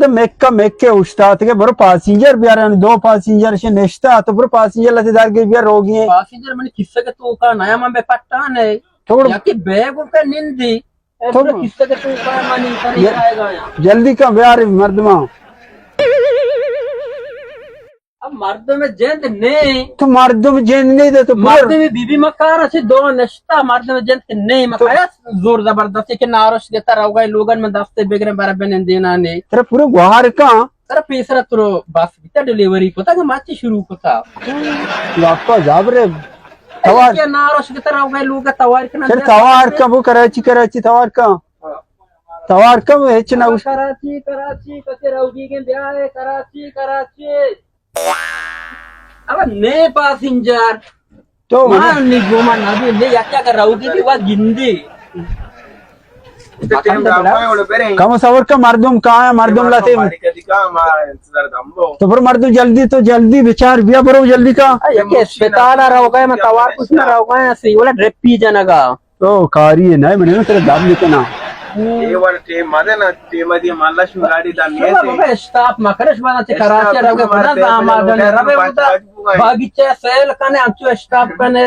de Mekke uçta ke bro passenger biar yani 2 passenger şey neşta to bro passenger la dar ke biar rogi passenger mane kissa ke tu ka naya man be pattane थोड़ा ya ki bag ka nindi थोड़ा kissa ke tu ka mani kari आएगा यहाँ जल्दी का बिहार मर्दमा अब मर्द में जेंद नहीं तो मर्दों में जेन नहीं दे तो मर्द में बीबी मकार से दो नश्ता मर्द में जेंद नहीं मकाया जोर जबरदस्ती के नारश देता रहोगा लोगन में दस्ते बेगरे बराबर ने देना नहीं तेरा पूरे गुहार का तेरा पैसा तो बस बिता डिलीवरी पता कि माची शुरू होता लापा जाबरे तवार के नारश देता रहोगा लोग तवार के सर तवार का वो कराची तवार का वो है चना उस कराची कसे रहोगी के ब्याह है कराची अब नए पैसेंजर तो मान नहीं घूमा ना भी ले या क्या कर रहोगी कि वह गिंदी कम सवर का मर्दुम कहाँ है मर्दुम लाते तो फिर मर्दुम जल्दी विचार बिया बरो जल्दी का ये अस्पताल आ रहोगा मैं तवार कुछ ना रहोगा ऐसे वाला ड्रिप पी जानेगा तो कारी है नहीं मैंने तेरे दाब लेके ना स्टाफ मकरश बनाते कराची रहोगे बड़ा दामाद ने रवे उधर बागीचे सेल कने आमचो स्टाफ कने